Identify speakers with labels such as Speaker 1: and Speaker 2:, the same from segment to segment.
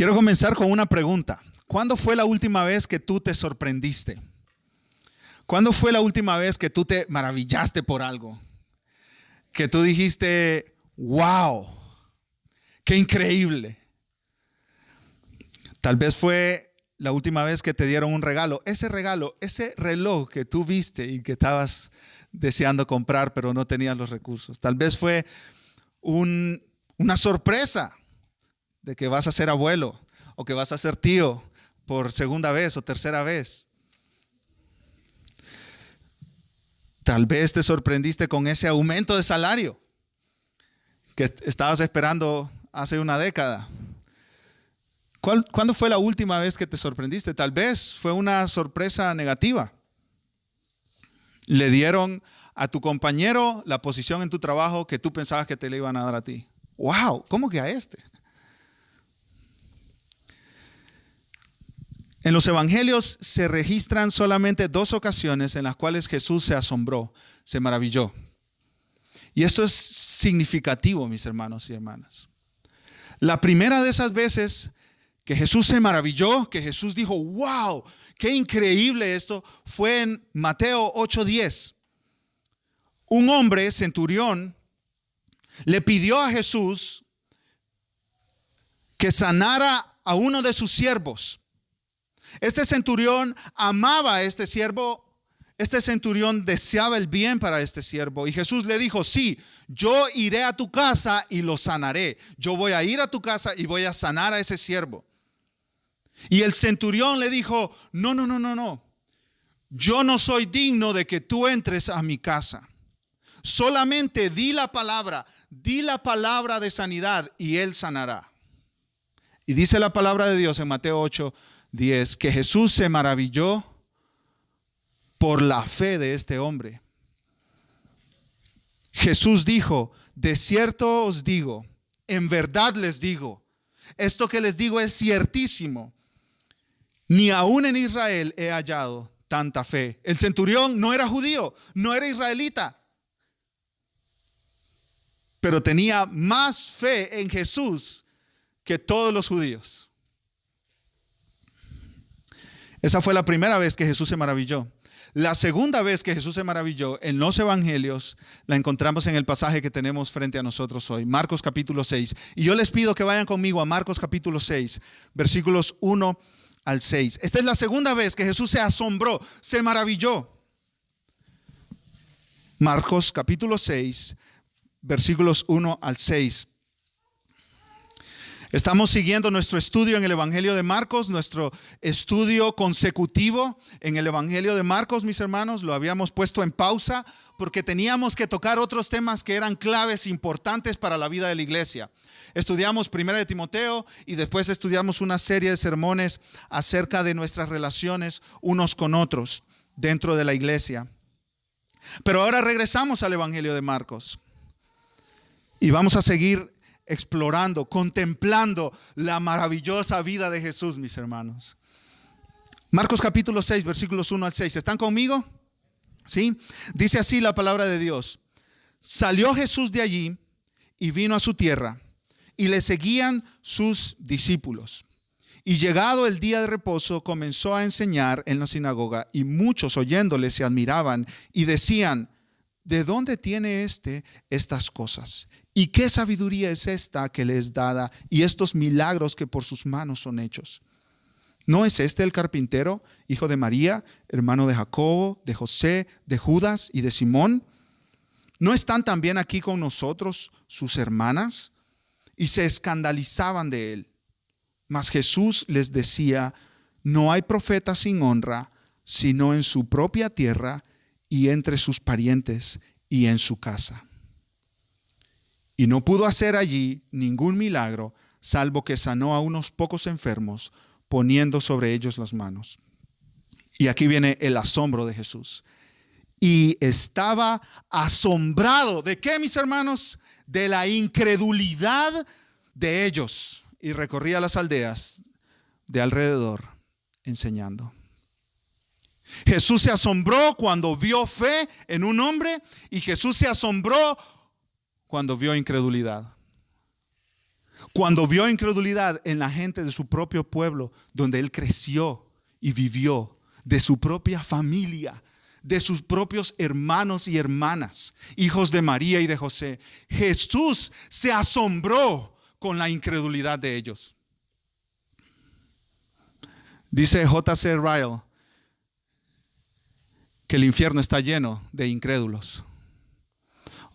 Speaker 1: Quiero comenzar con una pregunta. ¿Cuándo fue la última vez que tú te sorprendiste? ¿Cuándo fue la última vez que tú te maravillaste por algo? Que tú dijiste, wow, qué increíble. Tal vez fue la última vez que te dieron un regalo. Ese reloj que tú viste y que estabas deseando comprar, pero no tenías los recursos. Tal vez fue una sorpresa de que vas a ser abuelo o que vas a ser tío por segunda vez o tercera vez. Tal vez te sorprendiste con ese aumento de salario que estabas esperando hace una década. ¿Cuándo fue la última vez que te sorprendiste? Tal vez fue una sorpresa negativa. Le dieron a tu compañero la posición en tu trabajo que tú pensabas que te le iban a dar a ti. ¡Wow! ¿Cómo que a este? En los evangelios se registran solamente 2 ocasiones en las cuales Jesús se asombró, se maravilló. Y esto es significativo, mis hermanos y hermanas. La primera de esas veces que Jesús se maravilló, que Jesús dijo, wow, qué increíble esto, fue en Mateo 8:10. Un hombre, centurión, le pidió a Jesús que sanara a uno de sus siervos. Este centurión amaba a este siervo. Este centurión deseaba el bien para este siervo. Y Jesús le dijo, sí, yo iré a tu casa y lo sanaré. Yo voy a ir a tu casa y voy a sanar a ese siervo. Y el centurión le dijo, no. Yo no soy digno de que tú entres a mi casa. Solamente di la palabra de sanidad y él sanará. Y dice la palabra de Dios en Mateo 8:10 que Jesús se maravilló por la fe de este hombre. Jesús dijo, de cierto os digo, en verdad les digo, esto que les digo es ciertísimo. Ni aún en Israel he hallado tanta fe. El centurión no era judío, no era israelita, pero tenía más fe en Jesús que todos los judíos. Esa fue la primera vez que Jesús se maravilló. La segunda vez que Jesús se maravilló en los evangelios la encontramos en el pasaje que tenemos frente a nosotros hoy, Marcos capítulo 6. Y yo les pido que vayan conmigo a Marcos capítulo 6, versículos 1 al 6. Esta es la segunda vez que Jesús se asombró, se maravilló. Marcos capítulo 6, versículos 1 al 6. Estamos siguiendo nuestro estudio en el Evangelio de Marcos, nuestro estudio consecutivo en el Evangelio de Marcos, mis hermanos. Lo habíamos puesto en pausa porque teníamos que tocar otros temas que eran claves importantes para la vida de la iglesia. Estudiamos 1 de Timoteo y después estudiamos una serie de sermones acerca de nuestras relaciones unos con otros dentro de la iglesia. Pero ahora regresamos al Evangelio de Marcos y vamos a seguir explorando, contemplando la maravillosa vida de Jesús, mis hermanos. Marcos capítulo 6, versículos 1 al 6. ¿Están conmigo? ¿Sí? Dice así la palabra de Dios. Salió Jesús de allí y vino a su tierra, y le seguían sus discípulos. Y llegado el día de reposo, comenzó a enseñar en la sinagoga, y muchos oyéndole se admiraban y decían, ¿de dónde tiene estas cosas? ¿Y qué sabiduría es esta que le es dada y estos milagros que por sus manos son hechos? ¿No es este el carpintero, hijo de María, hermano de Jacobo, de José, de Judas y de Simón? ¿No están también aquí con nosotros sus hermanas? Y se escandalizaban de él. Mas Jesús les decía, no hay profeta sin honra, sino en su propia tierra y entre sus parientes y en su casa. Y no pudo hacer allí ningún milagro, salvo que sanó a unos pocos enfermos, poniendo sobre ellos las manos. Y aquí viene el asombro de Jesús. Y estaba asombrado. ¿De qué, mis hermanos? De la incredulidad de ellos. Y recorría las aldeas de alrededor enseñando. Jesús se asombró cuando vio fe en un hombre, y Jesús se asombró cuando vio incredulidad. Cuando vio incredulidad en la gente de su propio pueblo, donde él creció y vivió, de su propia familia, de sus propios hermanos y hermanas, hijos de María y de José, Jesús se asombró con la incredulidad de ellos. Dice J.C. Ryle que el infierno está lleno de incrédulos,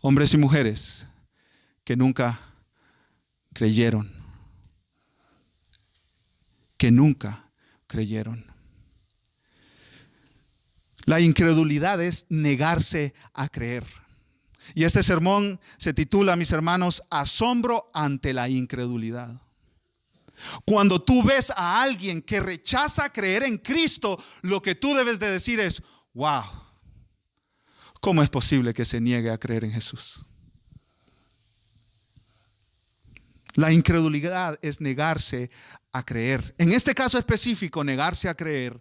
Speaker 1: hombres y mujeres que nunca creyeron, La incredulidad es negarse a creer. Y este sermón se titula, mis hermanos, Asombro ante la incredulidad. Cuando tú ves a alguien que rechaza creer en Cristo, lo que tú debes de decir es: wow, ¿cómo es posible que se niegue a creer en Jesús? La incredulidad es negarse a creer. En este caso específico, negarse a creer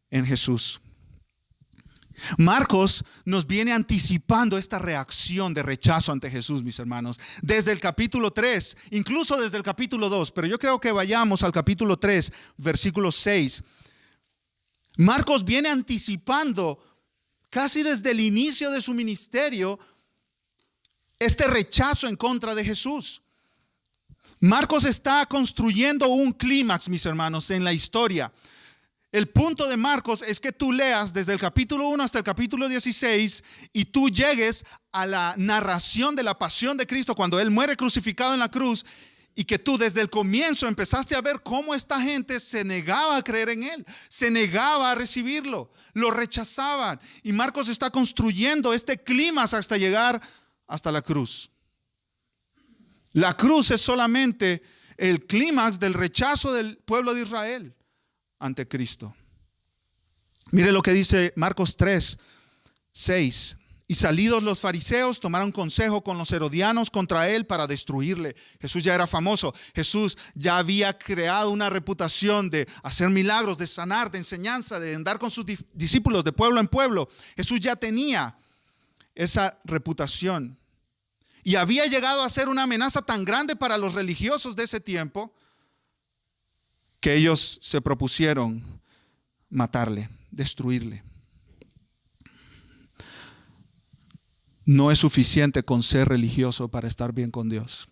Speaker 1: en Jesús. Marcos nos viene anticipando esta reacción de rechazo ante Jesús, mis hermanos, desde el capítulo 3, incluso desde el capítulo 2, pero yo creo que vayamos al capítulo 3, versículo 6. Marcos viene anticipando casi desde el inicio de su ministerio este rechazo en contra de Jesús. Marcos está construyendo un clímax, mis hermanos, en la historia. El punto de Marcos es que tú leas desde el capítulo 1 hasta el capítulo 16 y tú llegues a la narración de la pasión de Cristo cuando Él muere crucificado en la cruz, y que tú desde el comienzo empezaste a ver cómo esta gente se negaba a creer en Él, se negaba a recibirlo, lo rechazaban. Y Marcos está construyendo este clímax hasta llegar hasta la cruz. La cruz es solamente el clímax del rechazo del pueblo de Israel ante Cristo. Mire lo que dice Marcos 3, 6. Y salidos los fariseos, tomaron consejo con los herodianos contra él para destruirle. Jesús ya era famoso. Jesús ya había creado una reputación de hacer milagros, de sanar, de enseñanza, de andar con sus discípulos de pueblo en pueblo. Jesús ya tenía esa reputación. Y había llegado a ser una amenaza tan grande para los religiosos de ese tiempo que ellos se propusieron matarle, destruirle. No es suficiente con ser religioso para estar bien con Dios.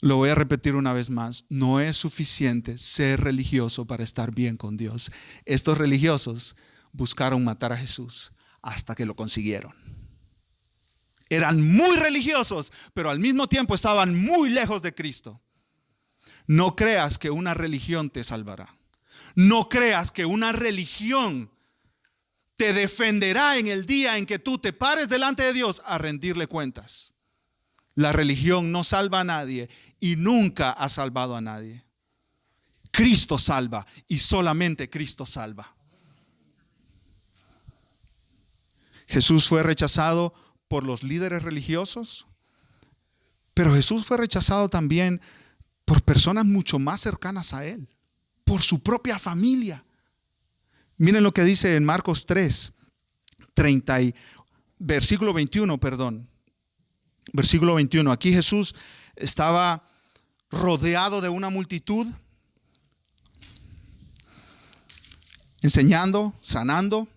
Speaker 1: Lo voy a repetir una vez más. No es suficiente ser religioso para estar bien con Dios. Estos religiosos buscaron matar a Jesús hasta que lo consiguieron. Eran muy religiosos, pero al mismo tiempo estaban muy lejos de Cristo. No creas que una religión te salvará. No creas que una religión te defenderá en el día en que tú te pares delante de Dios a rendirle cuentas. La religión no salva a nadie y nunca ha salvado a nadie. Cristo salva y solamente Cristo salva. Jesús fue rechazado por los líderes religiosos, pero Jesús fue rechazado también por personas mucho más cercanas a Él, por su propia familia. Miren lo que dice en Marcos 3, versículo 21, Versículo 21. Aquí Jesús estaba rodeado de una multitud, enseñando, sanando.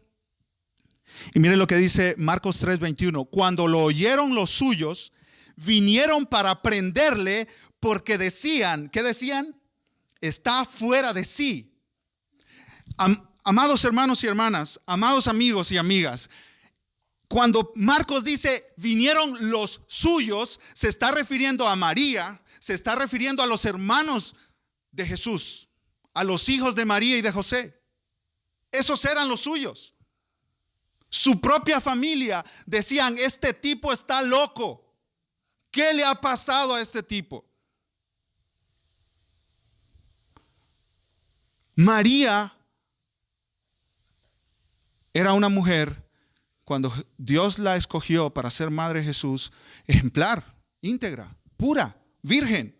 Speaker 1: Y miren lo que dice Marcos 3, 21. Cuando lo oyeron los suyos, vinieron para prenderle porque decían, ¿qué decían? Está fuera de sí. Amados hermanos y hermanas, amados amigos y amigas, cuando Marcos dice vinieron los suyos, se está refiriendo a María, se está refiriendo a los hermanos de Jesús, a los hijos de María y de José. Esos eran los suyos. Su propia familia decían: este tipo está loco. ¿Qué le ha pasado a este tipo? María era una mujer, cuando Dios la escogió para ser madre de Jesús, ejemplar, íntegra, pura, virgen.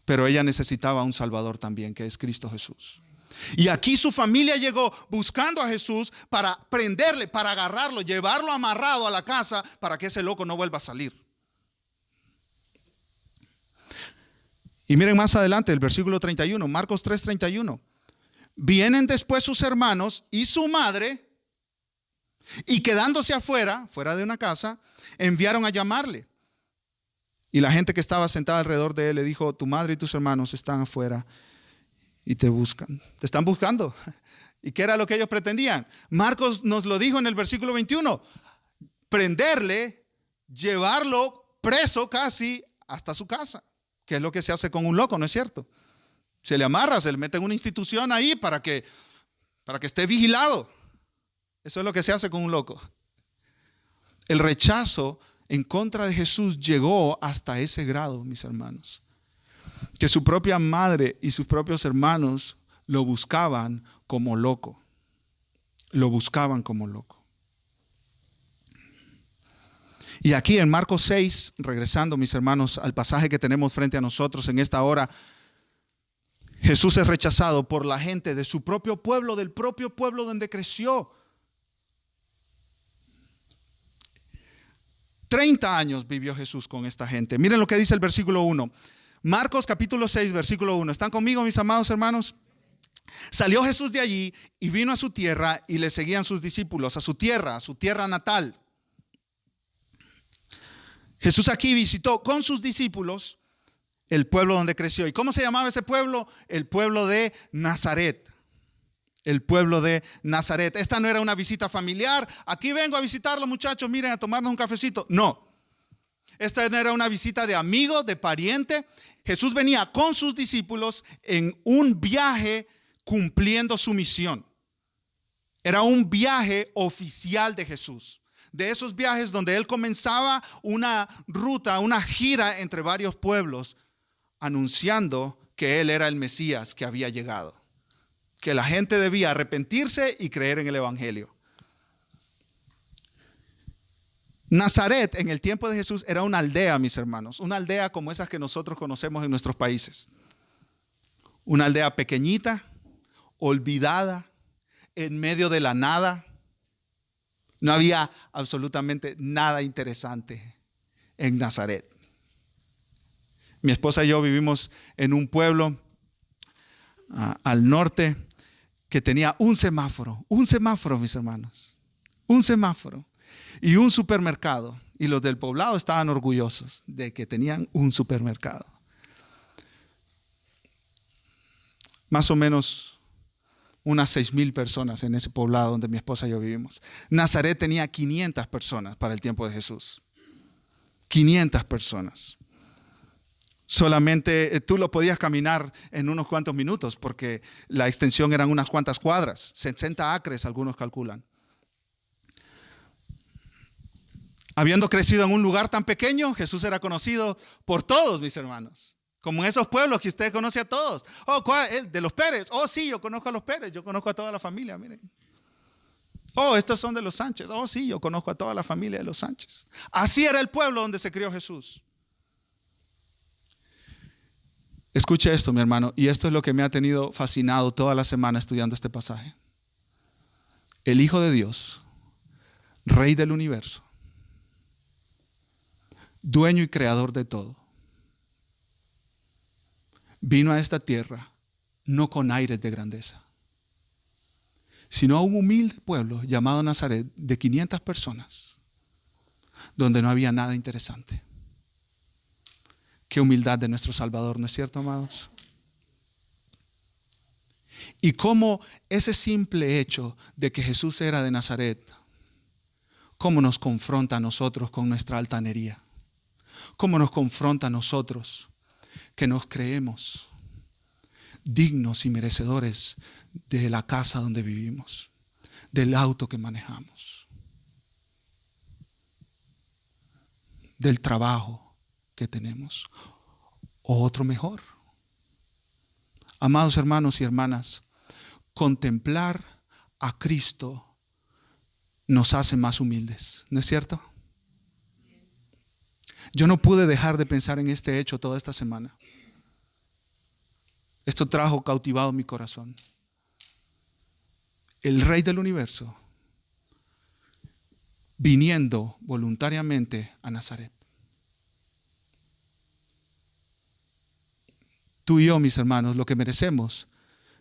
Speaker 1: Pero ella necesitaba un Salvador también, que es Cristo Jesús. Y aquí su familia llegó buscando a Jesús para prenderle, para agarrarlo, llevarlo amarrado a la casa para que ese loco no vuelva a salir. Y miren más adelante el versículo 31, Marcos 3:31. Vienen después sus hermanos y su madre, y quedándose afuera, fuera de una casa, enviaron a llamarle. Y la gente que estaba sentada alrededor de él le dijo: tu madre y tus hermanos están afuera y te buscan. Te están buscando. ¿Y qué era lo que ellos pretendían? Marcos nos lo dijo en el versículo 21. Prenderle, llevarlo preso casi hasta su casa. Que es lo que se hace con un loco, ¿no es cierto? Se le amarra, se le mete en una institución ahí para que esté vigilado. Eso es lo que se hace con un loco. El rechazo en contra de Jesús llegó hasta ese grado, mis hermanos, que su propia madre y sus propios hermanos lo buscaban como loco. Lo buscaban como loco. Y aquí en Marcos 6, regresando, mis hermanos, al pasaje que tenemos frente a nosotros en esta hora, Jesús es rechazado por la gente de su propio pueblo, del propio pueblo donde creció. 30 años vivió Jesús con esta gente. Miren lo que dice el versículo 1. Marcos capítulo 6, versículo 1. ¿Están conmigo, mis amados hermanos? Salió Jesús de allí y vino a su tierra y le seguían sus discípulos, a su tierra natal. Jesús aquí visitó con sus discípulos el pueblo donde creció. ¿Y cómo se llamaba ese pueblo? El pueblo de Nazaret. El pueblo de Nazaret. Esta no era una visita familiar. Aquí vengo a visitarlos, muchachos, miren, a tomarnos un cafecito. No. Esta no era una visita de amigo, de pariente. Jesús venía con sus discípulos en un viaje cumpliendo su misión. Era un viaje oficial de Jesús. De esos viajes donde él comenzaba una ruta, una gira entre varios pueblos, anunciando que él era el Mesías que había llegado. Que la gente debía arrepentirse y creer en el evangelio. Nazaret en el tiempo de Jesús era una aldea, mis hermanos. Una aldea como esas que nosotros conocemos en nuestros países. Una aldea pequeñita, olvidada, en medio de la nada. No había absolutamente nada interesante en Nazaret. Mi esposa y yo vivimos en un pueblo al norte que tenía un semáforo, mis hermanos, un semáforo y un supermercado. Y los del poblado estaban orgullosos de que tenían un supermercado. Más o menos unas 6,000 personas en ese poblado donde mi esposa y yo vivimos. Nazaret tenía 500 personas para el tiempo de Jesús. 500 personas. Solamente tú lo podías caminar en unos cuantos minutos porque la extensión eran unas cuantas cuadras, 60 acres algunos calculan. Habiendo crecido en un lugar tan pequeño, Jesús era conocido por todos, mis hermanos. Como en esos pueblos que usted conoce a todos. Oh, ¿cuál? ¿El de los Pérez? Oh, sí, yo conozco a los Pérez, yo conozco a toda la familia, miren. Oh, estos son de los Sánchez. Oh, sí, yo conozco a toda la familia de los Sánchez. Así era el pueblo donde se crió Jesús. Escuche esto, mi hermano, y esto es lo que me ha tenido fascinado toda la semana estudiando este pasaje. El Hijo de Dios, Rey del universo, dueño y creador de todo, vino a esta tierra no con aires de grandeza, sino a un humilde pueblo llamado Nazaret de 500 personas, donde no había nada interesante. Qué humildad de nuestro Salvador, ¿no es cierto, amados? Y cómo ese simple hecho de que Jesús era de Nazaret, cómo nos confronta a nosotros con nuestra altanería, cómo nos confronta a nosotros que nos creemos dignos y merecedores de la casa donde vivimos, del auto que manejamos, del trabajo que tenemos, o otro mejor. Amados hermanos y hermanas, contemplar a Cristo nos hace más humildes, ¿no es cierto? Yo no pude dejar de pensar en este hecho toda esta semana. Esto trajo cautivado mi corazón. El Rey del universo viniendo voluntariamente a Nazaret. Tú y yo, mis hermanos, lo que merecemos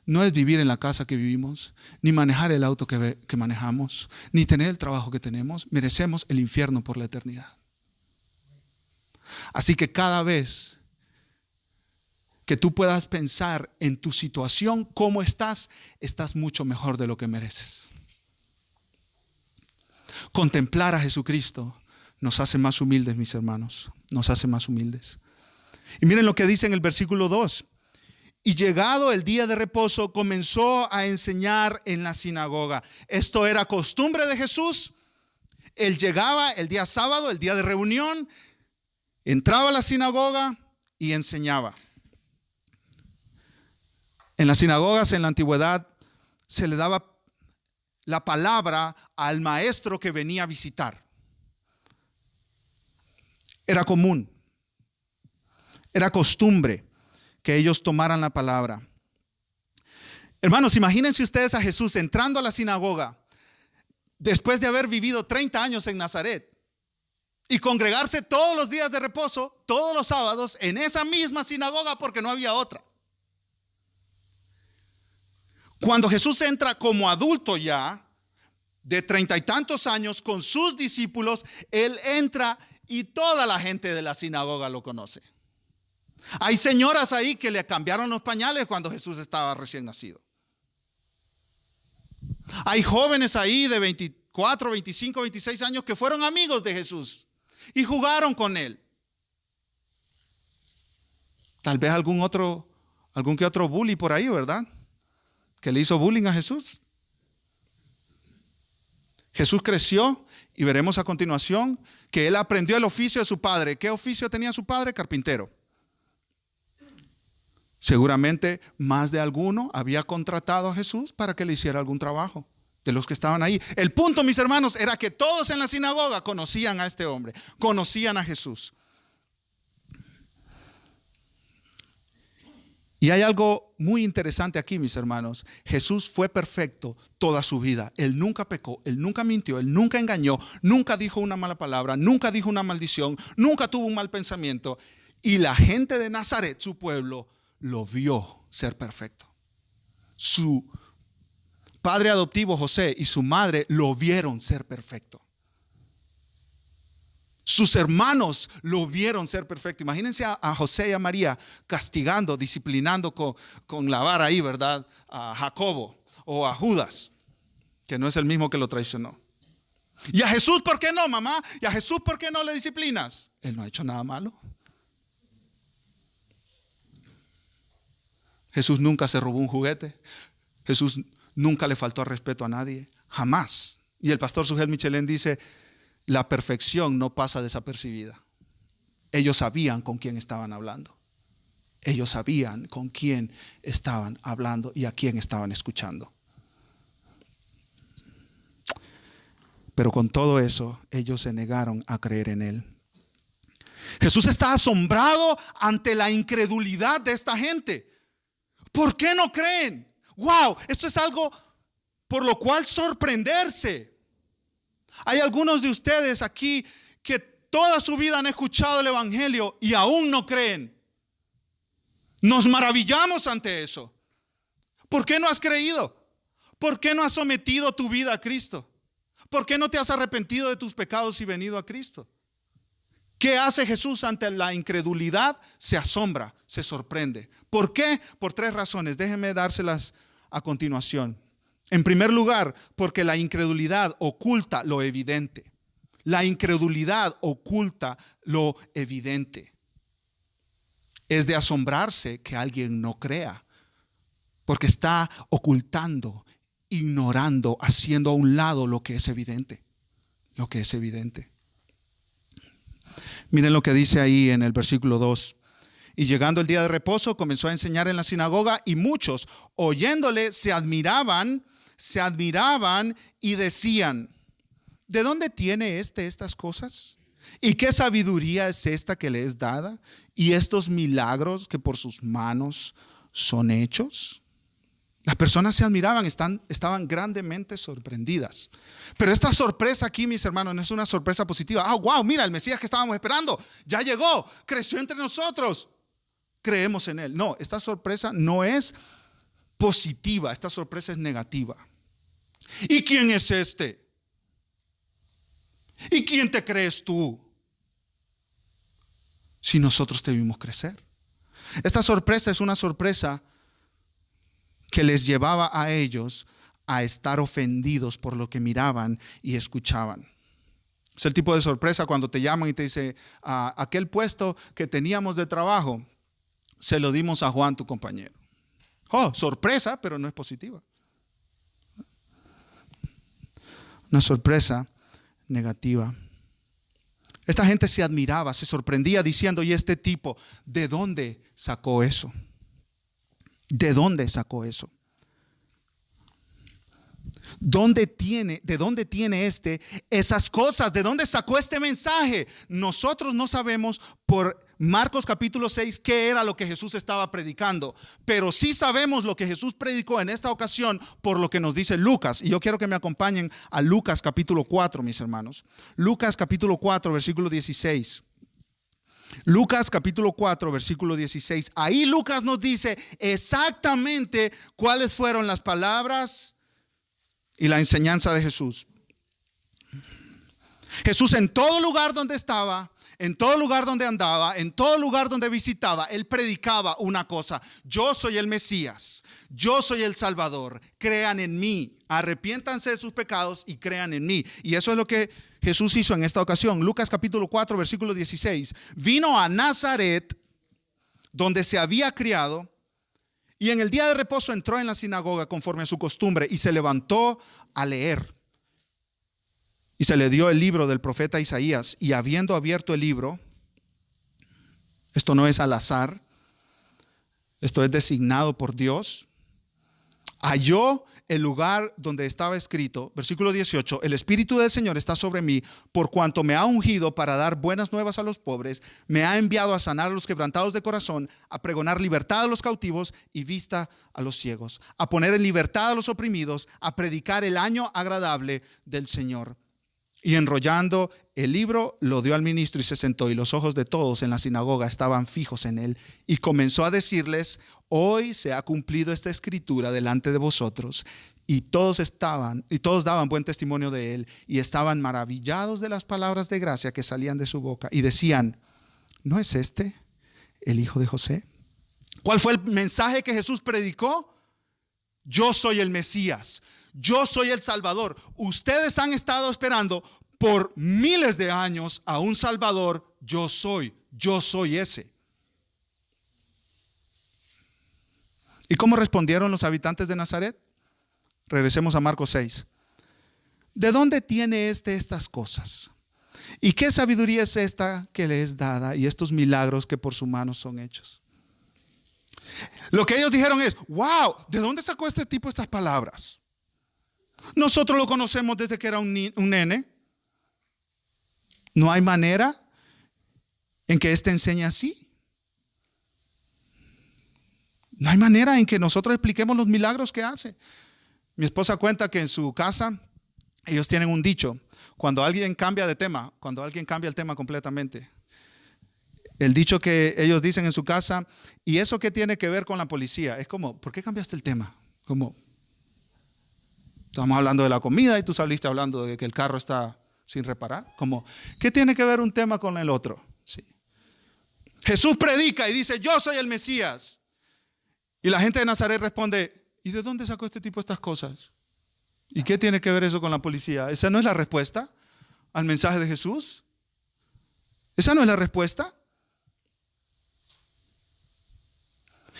Speaker 1: no es vivir en la casa que vivimos, ni manejar el auto que manejamos, ni tener el trabajo que tenemos. Merecemos el infierno por la eternidad. Así que cada vez que tú puedas pensar en tu situación, cómo estás mucho mejor de lo que mereces. Contemplar a Jesucristo nos hace más humildes, mis hermanos, nos hace más humildes. Y miren lo que dice en el versículo 2. Y llegado el día de reposo, comenzó a enseñar en la sinagoga. Esto era costumbre de Jesús. Él llegaba el día sábado, el día de reunión, entraba a la sinagoga y enseñaba. En las sinagogas en la antigüedad se le daba la palabra al maestro que venía a visitar. Era común, era costumbre que ellos tomaran la palabra. Hermanos, imagínense ustedes a Jesús entrando a la sinagoga después de haber vivido 30 años en Nazaret y congregarse todos los días de reposo, todos los sábados, en esa misma sinagoga porque no había otra. Cuando Jesús entra como adulto ya, de 30 y tantos años, con sus discípulos, Él entra y toda la gente de la sinagoga lo conoce. Hay señoras ahí que le cambiaron los pañales cuando Jesús estaba recién nacido. Hay jóvenes ahí de 24, 25, 26 años que fueron amigos de Jesús y jugaron con Él. Tal vez algún que otro bully por ahí, ¿verdad? Que le hizo bullying a Jesús. Jesús creció y veremos a continuación que Él aprendió el oficio de su padre. ¿Qué oficio tenía su padre? Carpintero. Seguramente más de alguno había contratado a Jesús para que le hiciera algún trabajo de los que estaban ahí. El punto, mis hermanos, era que todos en la sinagoga conocían a este hombre, conocían a Jesús. Y hay algo muy interesante aquí, mis hermanos. Jesús fue perfecto toda su vida. Él nunca pecó, Él nunca mintió, Él nunca engañó, nunca dijo una mala palabra, nunca dijo una maldición, nunca tuvo un mal pensamiento. Y la gente de Nazaret, su pueblo, lo vio ser perfecto. Su padre adoptivo José y su madre lo vieron ser perfecto. Sus hermanos lo vieron ser perfecto. Imagínense a José y a María castigando, disciplinando con la vara ahí, ¿verdad? A Jacobo o a Judas, que no es el mismo que lo traicionó. Y a Jesús, ¿por qué no, mamá? ¿Y a Jesús, por qué no le disciplinas? Él no ha hecho nada malo. Jesús nunca se robó un juguete. Jesús nunca le faltó al respeto a nadie. Jamás. Y el pastor Sugel Michelén dice: la perfección no pasa desapercibida. Ellos sabían con quién estaban hablando. Ellos sabían con quién estaban hablando y a quién estaban escuchando. Pero con todo eso, ellos se negaron a creer en Él. Jesús está asombrado ante la incredulidad de esta gente. ¿Por qué no creen? ¡Wow! Esto es algo por lo cual sorprenderse. Hay algunos de ustedes aquí que toda su vida han escuchado el evangelio y aún no creen. Nos maravillamos ante eso. ¿Por qué no has creído? ¿Por qué no has sometido tu vida a Cristo? ¿Por qué no te has arrepentido de tus pecados y venido a Cristo? ¿Qué hace Jesús ante la incredulidad? Se asombra, se sorprende. ¿Por qué? Por 3 razones. Déjenme dárselas a continuación. En primer lugar, porque la incredulidad oculta lo evidente. La incredulidad oculta lo evidente. Es de asombrarse que alguien no crea, porque está ocultando, ignorando, haciendo a un lado lo que es evidente. Lo que es evidente. Miren lo que dice ahí en el versículo 2. Y llegando el día de reposo, comenzó a enseñar en la sinagoga y muchos, oyéndole, se admiraban y decían: ¿de dónde tiene estas cosas? ¿Y qué sabiduría es esta que le es dada? ¿Y estos milagros que por sus manos son hechos? Las personas se admiraban, estaban grandemente sorprendidas. Pero esta sorpresa aquí, mis hermanos, no es una sorpresa positiva. Wow, mira, el Mesías que estábamos esperando ya llegó, creció entre nosotros. creemos en Él. No, esta sorpresa no es positiva, esta sorpresa es negativa. ¿Y quién es este? ¿Y quién te crees tú? Si nosotros te vimos crecer. Esta sorpresa es una sorpresa que les llevaba a ellos a estar ofendidos por lo que miraban y escuchaban. Es el tipo de sorpresa cuando te llaman y te dice, aquel puesto que teníamos de trabajo, se lo dimos a Juan, tu compañero. Oh, sorpresa, pero no es positiva. Una sorpresa negativa. Esta gente se admiraba, se sorprendía diciendo, ¿y este tipo de dónde sacó eso? ¿De dónde sacó eso? ¿De dónde tiene esas cosas? ¿De dónde sacó este mensaje? Nosotros no sabemos por Marcos capítulo 6 qué era lo que Jesús estaba predicando, pero sí sabemos lo que Jesús predicó en esta ocasión por lo que nos dice Lucas. Y yo quiero que me acompañen a Lucas capítulo 4, mis hermanos. Lucas capítulo 4, versículo 16. Lucas capítulo 4, versículo 16. Ahí Lucas nos dice exactamente cuáles fueron las palabras y la enseñanza de Jesús. Jesús en todo lugar donde estaba, en todo lugar donde andaba, en todo lugar donde visitaba, Él predicaba una cosa: yo soy el Mesías, yo soy el Salvador, crean en mí, arrepiéntanse de sus pecados y crean en mí. Y eso es lo que Jesús hizo en esta ocasión. Lucas capítulo 4, versículo 16. Vino a Nazaret, donde se había criado, y en el día de reposo entró en la sinagoga conforme a su costumbre y se levantó a leer. Y se le dio el libro del profeta Isaías, y habiendo abierto el libro, esto no es al azar, esto es designado por Dios, halló el lugar donde estaba escrito, versículo 18, el Espíritu del Señor está sobre mí, por cuanto me ha ungido para dar buenas nuevas a los pobres, me ha enviado a sanar a los quebrantados de corazón, a pregonar libertad a los cautivos y vista a los ciegos, a poner en libertad a los oprimidos, a predicar el año agradable del Señor. Y enrollando el libro, lo dio al ministro y se sentó, y los ojos de todos en la sinagoga estaban fijos en él. Y comenzó a decirles: hoy se ha cumplido esta escritura delante de vosotros. Y todos daban buen testimonio de él, y estaban maravillados de las palabras de gracia que salían de su boca. Y decían: ¿no es este el hijo de José? ¿Cuál fue el mensaje que Jesús predicó? Yo soy el Mesías. Yo soy el Salvador. Ustedes han estado esperando por miles de años a un Salvador. Yo soy ese. ¿Y cómo respondieron los habitantes de Nazaret? Regresemos a Marcos 6. ¿De dónde tiene estas cosas? ¿Y qué sabiduría es esta que le es dada? Y estos milagros que por su mano son hechos. Lo que ellos dijeron es: wow, ¿de dónde sacó este tipo estas palabras? Nosotros lo conocemos desde que era un nene. No hay manera en que éste enseñe así. No hay manera en que nosotros expliquemos los milagros que hace. Mi esposa cuenta que en su casa ellos tienen un dicho: cuando alguien cambia de tema, cuando alguien cambia el tema completamente, el dicho que ellos dicen en su casa: ¿y eso qué tiene que ver con la policía? Es como: ¿por qué cambiaste el tema? Como: estamos hablando de la comida y tú saliste hablando de que el carro está sin reparar. Como: ¿qué tiene que ver un tema con el otro? Sí. Jesús predica y dice: yo soy el Mesías. Y la gente de Nazaret responde: ¿y de dónde sacó este tipo estas cosas? ¿Y qué tiene que ver eso con la policía? ¿Esa no es la respuesta al mensaje de Jesús? ¿Esa no es la respuesta?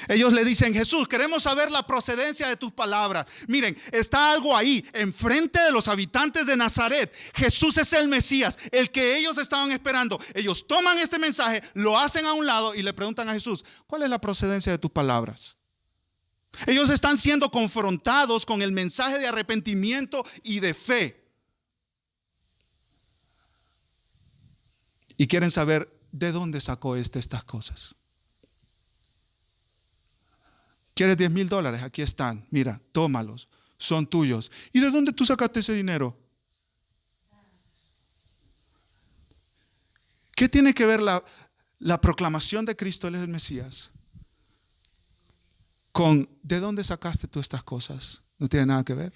Speaker 1: Ellos le dicen: Jesús, queremos saber la procedencia de tus palabras. Miren, está algo ahí enfrente de los habitantes de Nazaret. Jesús es el Mesías, el que ellos estaban esperando. Ellos toman este mensaje, lo hacen a un lado y le preguntan a Jesús: ¿cuál es la procedencia de tus palabras? Ellos están siendo confrontados con el mensaje de arrepentimiento y de fe. Y quieren saber de dónde sacó estas cosas. ¿Quieres $10,000? Aquí están. Mira, tómalos. Son tuyos. ¿Y de dónde tú sacaste ese dinero? ¿Qué tiene que ver la proclamación de Cristo, Él es el Mesías, con ¿de dónde sacaste tú estas cosas? No tiene nada que ver.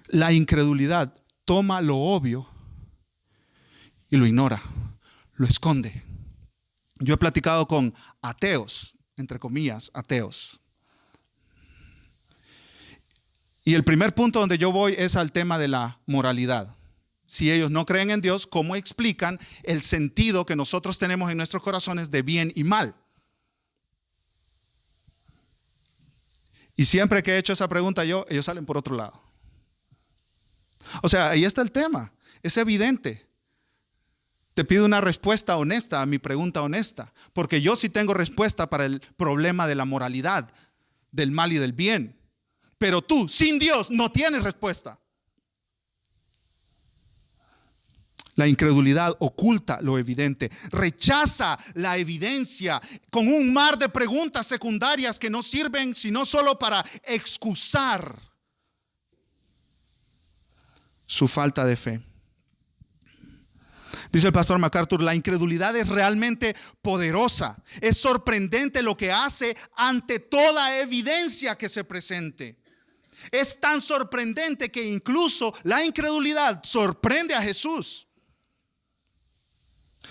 Speaker 1: La incredulidad toma lo obvio y lo ignora, lo esconde. Yo he platicado con ateos, entre comillas, ateos. Y el primer punto donde yo voy es al tema de la moralidad. Si ellos no creen en Dios, ¿cómo explican el sentido que nosotros tenemos en nuestros corazones de bien y mal? Y siempre que he hecho esa pregunta ellos salen por otro lado. O sea, ahí está el tema. Es evidente. Te pido una respuesta honesta a mi pregunta honesta, porque yo sí tengo respuesta para el problema de la moralidad, del mal y del bien. Pero tú, sin Dios, no tienes respuesta. La incredulidad oculta lo evidente, rechaza la evidencia con un mar de preguntas secundarias que no sirven sino solo para excusar su falta de fe. Dice el pastor MacArthur, la incredulidad es realmente poderosa. Es sorprendente lo que hace ante toda evidencia que se presente. Es tan sorprendente que incluso la incredulidad sorprende a Jesús.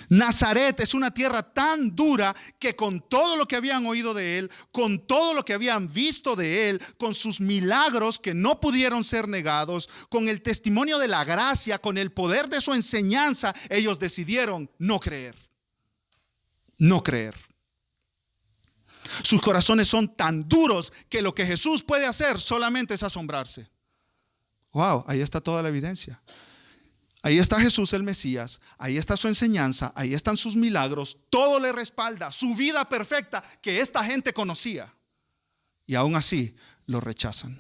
Speaker 1: Nazaret es una tierra tan dura que con todo lo que habían oído de él, con todo lo que habían visto de él, con sus milagros que no pudieron ser negados, con el testimonio de la gracia, con el poder de su enseñanza, ellos decidieron no creer. No creer. Sus corazones son tan duros que lo que Jesús puede hacer solamente es asombrarse. Wow, ahí está toda la evidencia. Ahí está Jesús el Mesías, ahí está su enseñanza, ahí están sus milagros, todo le respalda, su vida perfecta que esta gente conocía. Y aún así lo rechazan.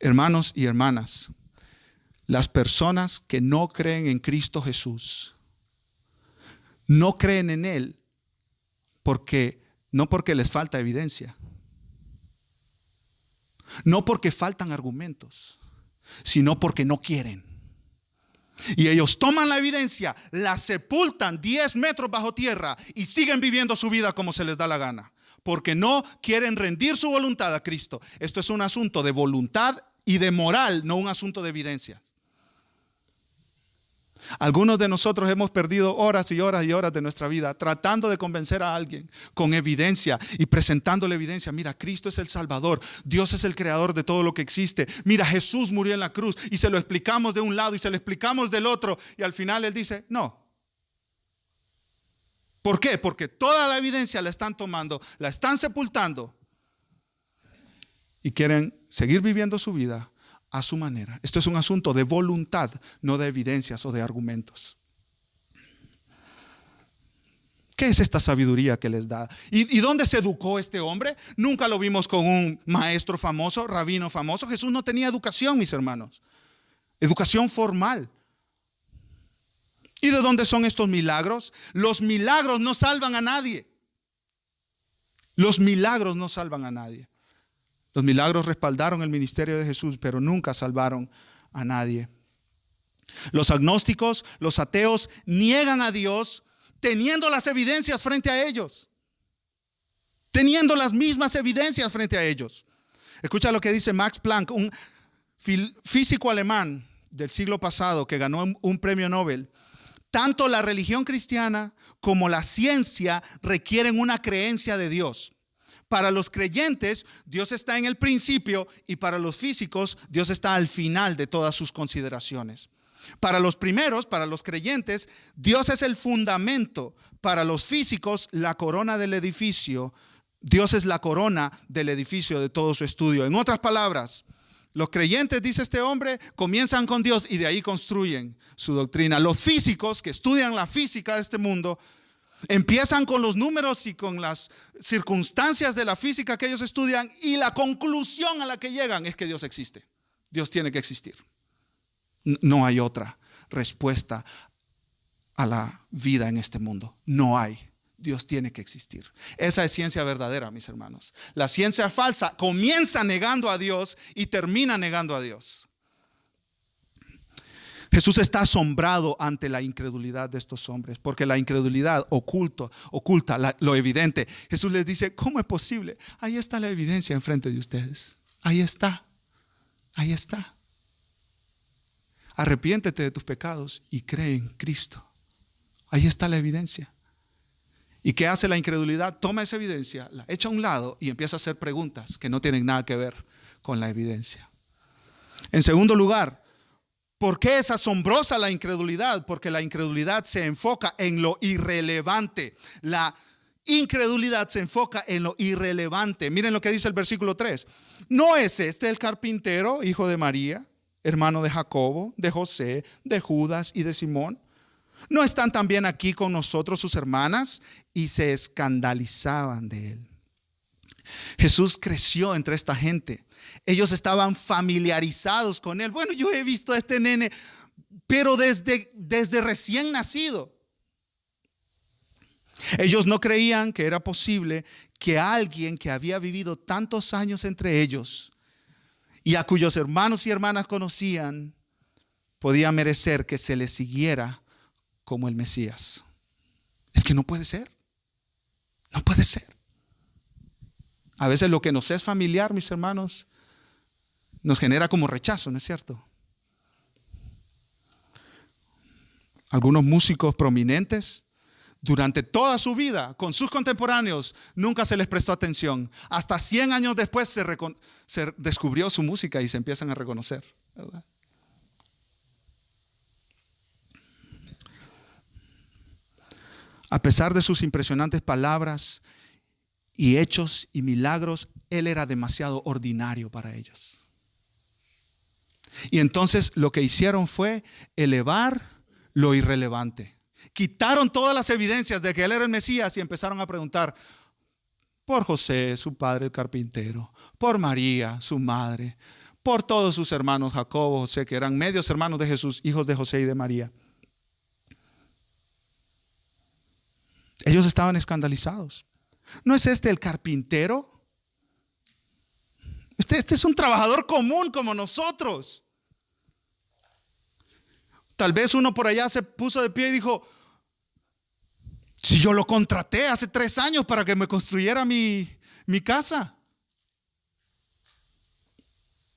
Speaker 1: Hermanos y hermanas, las personas que no creen en Cristo Jesús, no creen en Él no porque les falta evidencia, no porque faltan argumentos, sino porque no quieren. Y ellos toman la evidencia, la sepultan 10 metros bajo tierra y siguen viviendo su vida como se les da la gana, porque no quieren rendir su voluntad a Cristo. Esto es un asunto de voluntad y de moral, no un asunto de evidencia. Algunos de nosotros hemos perdido horas y horas y horas de nuestra vida tratando de convencer a alguien con evidencia y presentándole evidencia. Mira, Cristo es el Salvador, Dios es el creador de todo lo que existe. Mira, Jesús murió en la cruz y se lo explicamos de un lado y se lo explicamos del otro y al final él dice, no. ¿Por qué? Porque toda la evidencia la están tomando, la están sepultando y quieren seguir viviendo su vida a su manera. Esto es un asunto de voluntad, no de evidencias o de argumentos. ¿Qué es esta sabiduría que les da? ¿Y dónde se educó este hombre? Nunca lo vimos con un maestro famoso, rabino famoso. Jesús no tenía educación, mis hermanos. Educación formal. ¿Y de dónde son estos milagros? Los milagros no salvan a nadie. Los milagros no salvan a nadie. Los milagros respaldaron el ministerio de Jesús, pero nunca salvaron a nadie. Los agnósticos, los ateos, niegan a Dios teniendo las evidencias frente a ellos. Teniendo las mismas evidencias frente a ellos. Escucha lo que dice Max Planck, un físico alemán del siglo pasado que ganó un premio Nobel. Tanto la religión cristiana como la ciencia requieren una creencia de Dios. Para los creyentes, Dios está en el principio y para los físicos, Dios está al final de todas sus consideraciones. Para los primeros, para los creyentes, Dios es el fundamento. Para los físicos, la corona del edificio. Dios es la corona del edificio de todo su estudio. En otras palabras, los creyentes, dice este hombre, comienzan con Dios y de ahí construyen su doctrina. Los físicos que estudian la física de este mundo empiezan con los números y con las circunstancias de la física que ellos estudian y la conclusión a la que llegan es que Dios existe. Dios tiene que existir. No hay otra respuesta a la vida en este mundo. No hay. Dios tiene que existir. Esa es ciencia verdadera, mis hermanos. La ciencia falsa comienza negando a Dios y termina negando a Dios. Jesús está asombrado ante la incredulidad de estos hombres, porque la incredulidad oculta lo evidente. Jesús les dice, ¿cómo es posible? Ahí está la evidencia enfrente de ustedes. Ahí está. Ahí está. Arrepiéntete de tus pecados y cree en Cristo. Ahí está la evidencia. ¿Y qué hace la incredulidad? Toma esa evidencia, la echa a un lado y empieza a hacer preguntas que no tienen nada que ver con la evidencia. En segundo lugar, ¿por qué es asombrosa la incredulidad? Porque la incredulidad se enfoca en lo irrelevante. La incredulidad se enfoca en lo irrelevante. Miren lo que dice el versículo 3. ¿No es este el carpintero, hijo de María, hermano de Jacobo, de José, de Judas y de Simón? ¿No están también aquí con nosotros sus hermanas? Y se escandalizaban de él. Jesús creció entre esta gente. Ellos estaban familiarizados con él. Bueno, yo he visto a este nene, pero desde recién nacido. Ellos no creían que era posible que alguien que había vivido tantos años entre ellos y a cuyos hermanos y hermanas conocían, podía merecer que se le siguiera como el Mesías. Es que no puede ser. No puede ser. A veces lo que nos es familiar, mis hermanos, nos genera como rechazo, ¿no es cierto? Algunos músicos prominentes, durante toda su vida, con sus contemporáneos, nunca se les prestó atención. Hasta 100 años después se descubrió su música y se empiezan a reconocer, ¿verdad? A pesar de sus impresionantes palabras y hechos y milagros, él era demasiado ordinario para ellos. Y entonces lo que hicieron fue elevar lo irrelevante. Quitaron todas las evidencias de que él era el Mesías y empezaron a preguntar por José, su padre el carpintero, por María, su madre, por todos sus hermanos, Jacobo, José, que eran medios hermanos de Jesús, hijos de José y de María. Ellos estaban escandalizados. ¿No es este el carpintero? Este es un trabajador común como nosotros. Tal vez uno por allá se puso de pie y dijo, si yo lo contraté hace 3 años para que me construyera mi casa.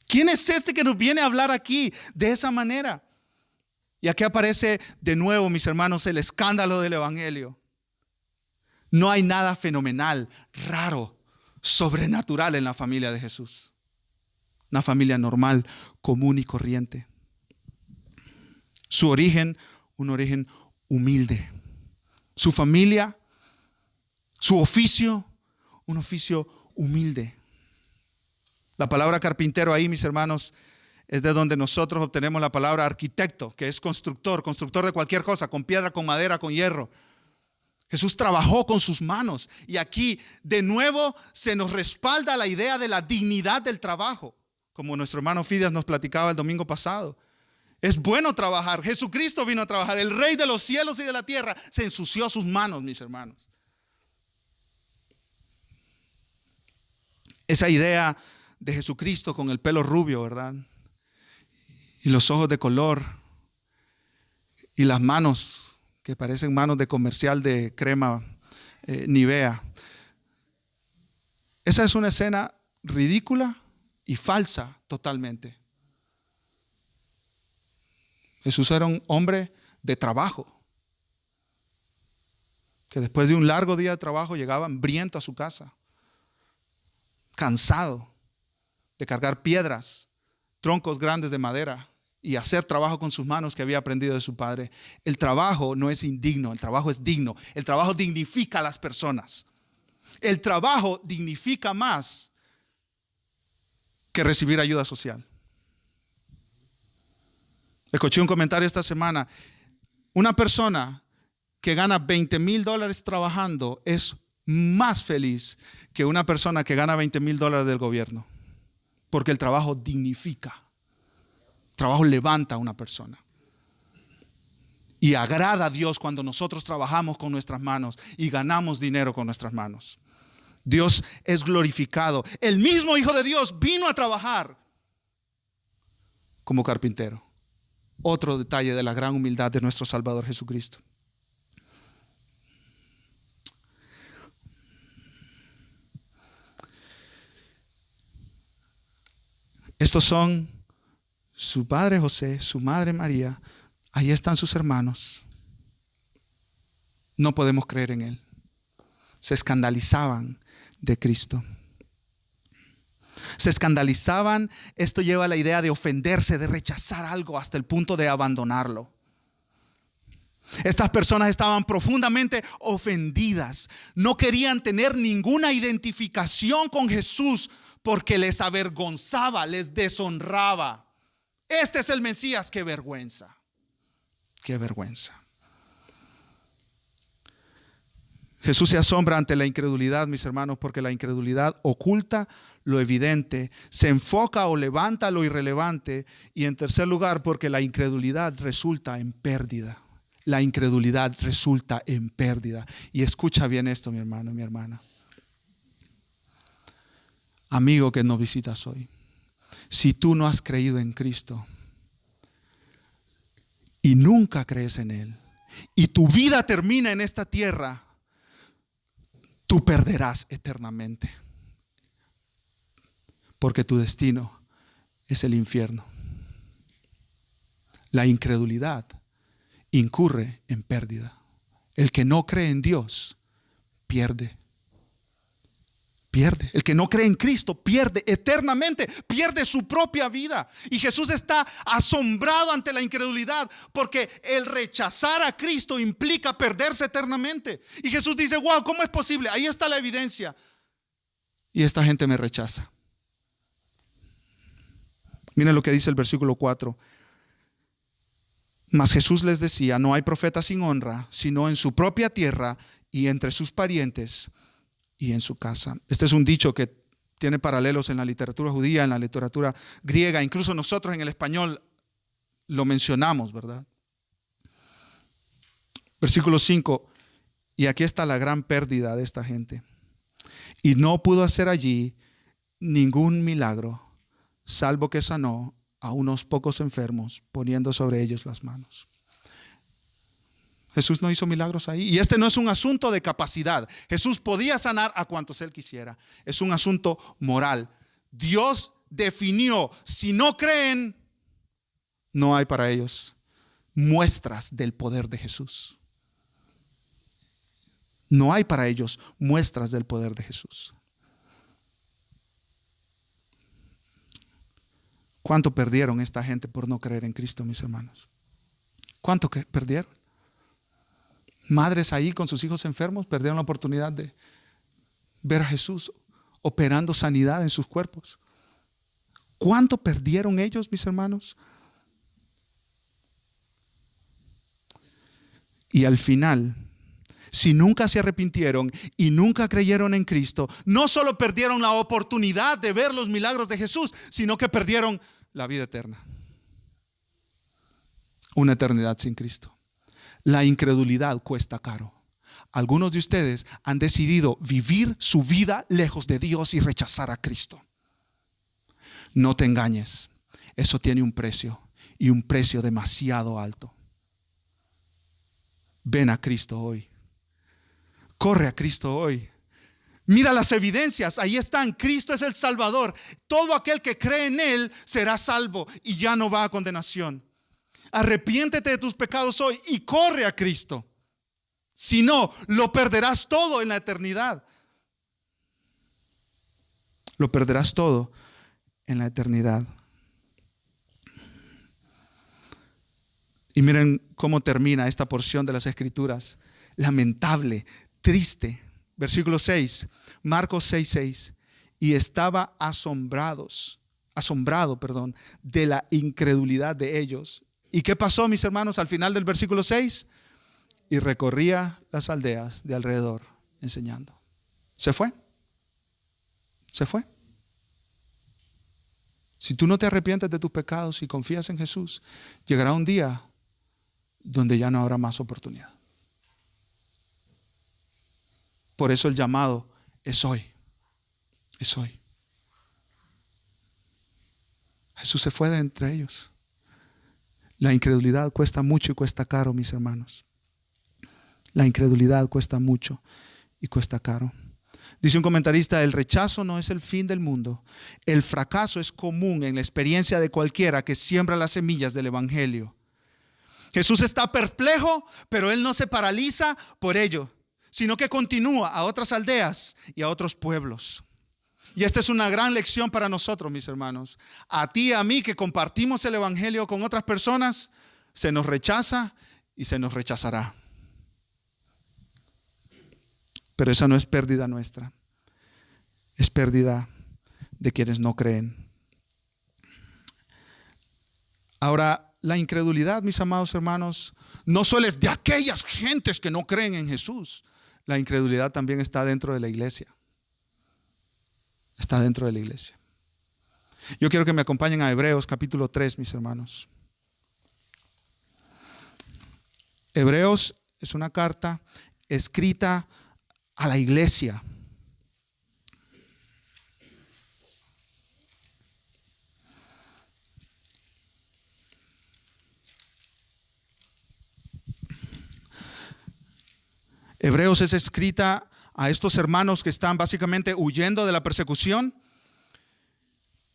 Speaker 1: ¿Quién es este que nos viene a hablar aquí de esa manera? Y aquí aparece de nuevo, mis hermanos, el escándalo del evangelio. No hay nada fenomenal, raro, sobrenatural en la familia de Jesús. Una familia normal, común y corriente. Su origen, un origen humilde. Su familia, su oficio, un oficio humilde. La palabra carpintero ahí, mis hermanos, es de donde nosotros obtenemos la palabra arquitecto, que es constructor de cualquier cosa, con piedra, con madera, con hierro. Jesús trabajó con sus manos y aquí de nuevo se nos respalda la idea de la dignidad del trabajo, como nuestro hermano Fidias nos platicaba el domingo pasado. Es bueno trabajar. Jesucristo vino a trabajar. El Rey de los cielos y de la tierra se ensució sus manos, mis hermanos. Esa idea de Jesucristo con el pelo rubio, ¿verdad? Y los ojos de color y las manos que parecen manos de comercial de crema Nivea. Esa es una escena ridícula y falsa totalmente. Jesús era un hombre de trabajo, que después de un largo día de trabajo llegaba hambriento a su casa, cansado de cargar piedras, troncos grandes de madera y hacer trabajo con sus manos que había aprendido de su padre. El trabajo no es indigno, el trabajo es digno. El trabajo dignifica a las personas. El trabajo dignifica más que recibir ayuda social. Escuché un comentario esta semana. Una persona que gana $20,000 trabajando es más feliz que una persona que gana $20,000 del gobierno. Porque el trabajo dignifica. El trabajo levanta a una persona. Y agrada a Dios cuando nosotros trabajamos con nuestras manos y ganamos dinero con nuestras manos. Dios es glorificado. El mismo Hijo de Dios vino a trabajar como carpintero. otro detalle de la gran humildad de nuestro Salvador Jesucristo. Estos son su padre José, su madre María. Ahí están sus hermanos. No podemos creer en él. Se escandalizaban de Cristo. Se escandalizaban. Esto lleva a la idea de ofenderse, de rechazar algo hasta el punto de abandonarlo. Estas personas estaban profundamente ofendidas. No querían tener ninguna identificación con Jesús porque les avergonzaba, les deshonraba. Este es el Mesías. ¡Qué vergüenza! ¡Qué vergüenza! Jesús se asombra ante la incredulidad, mis hermanos, porque la incredulidad oculta lo evidente, se enfoca o levanta lo irrelevante, y en tercer lugar, porque la incredulidad resulta en pérdida. La incredulidad resulta en pérdida. Y escucha bien esto, mi hermano, mi hermana. Amigo que nos visitas hoy, si tú no has creído en Cristo y nunca crees en Él, y tu vida termina en esta tierra, tú perderás eternamente, porque tu destino es el infierno. La incredulidad incurre en pérdida. El que no cree en Dios pierde. Pierde. El que no cree en Cristo pierde eternamente, pierde su propia vida. Y Jesús está asombrado ante la incredulidad, porque el rechazar a Cristo implica perderse eternamente. Y Jesús dice: wow, ¿cómo es posible? Ahí está la evidencia. Y esta gente me rechaza. Miren lo que dice el versículo 4. Mas Jesús les decía: no hay profeta sin honra, sino en su propia tierra y entre sus parientes y en su casa. Este es un dicho que tiene paralelos en la literatura judía, en la literatura griega. Incluso nosotros en el español lo mencionamos, ¿verdad? Versículo 5. Y aquí está la gran pérdida de esta gente. Y no pudo hacer allí ningún milagro, salvo que sanó a unos pocos enfermos, poniendo sobre ellos las manos. Jesús no hizo milagros ahí. Y este no es un asunto de capacidad. Jesús podía sanar a cuantos Él quisiera. Es un asunto moral. Dios definió: si no creen, no hay para ellos muestras del poder de Jesús. No hay para ellos muestras del poder de Jesús. ¿Cuánto perdieron esta gente por no creer en Cristo, mis hermanos? ¿Cuánto perdieron? Madres ahí con sus hijos enfermos perdieron la oportunidad de ver a Jesús operando sanidad en sus cuerpos. ¿Cuánto perdieron ellos, mis hermanos? Y al final, si nunca se arrepintieron y nunca creyeron en Cristo, no solo perdieron la oportunidad de ver los milagros de Jesús, sino que perdieron la vida eterna. Una eternidad sin Cristo. La incredulidad cuesta caro. Algunos de ustedes han decidido vivir su vida lejos de Dios y rechazar a Cristo. No te engañes. Eso tiene un precio, y un precio demasiado alto. Ven a Cristo hoy. Corre a Cristo hoy. Mira las evidencias, ahí están. Cristo es el Salvador. Todo aquel que cree en Él será salvo y ya no va a condenación. Arrepiéntete de tus pecados hoy y corre a Cristo. Si no, lo perderás todo en la eternidad. Lo perderás todo en la eternidad. Y miren cómo termina esta porción de las Escrituras. Lamentable, triste. Versículo 6, Marcos 6:6. Y estaba asombrado, de la incredulidad de ellos. ¿Y qué pasó, mis hermanos, al final del versículo 6? Y recorría las aldeas de alrededor enseñando. Se fue. Se fue. Si tú no te arrepientes de tus pecados y confías en Jesús, llegará un día donde ya no habrá más oportunidad. Por eso el llamado es hoy. Es hoy. Jesús se fue de entre ellos. La incredulidad cuesta mucho y cuesta caro, mis hermanos. La incredulidad cuesta mucho y cuesta caro. Dice un comentarista: el rechazo no es el fin del mundo. El fracaso es común en la experiencia de cualquiera que siembra las semillas del evangelio. Jesús está perplejo, pero Él no se paraliza por ello, sino que continúa a otras aldeas y a otros pueblos. Y esta es una gran lección para nosotros, mis hermanos. A ti y a mí, que compartimos el evangelio con otras personas, se nos rechaza y se nos rechazará. Pero esa no es pérdida nuestra, es pérdida de quienes no creen. Ahora, la incredulidad, mis amados hermanos, no solo es de aquellas gentes que no creen en Jesús. La incredulidad también está dentro de la iglesia. Está dentro de la iglesia. Yo quiero que me acompañen a Hebreos capítulo 3, mis hermanos. Hebreos es una carta escrita a la iglesia. Hebreos es escrita a estos hermanos que están básicamente huyendo de la persecución.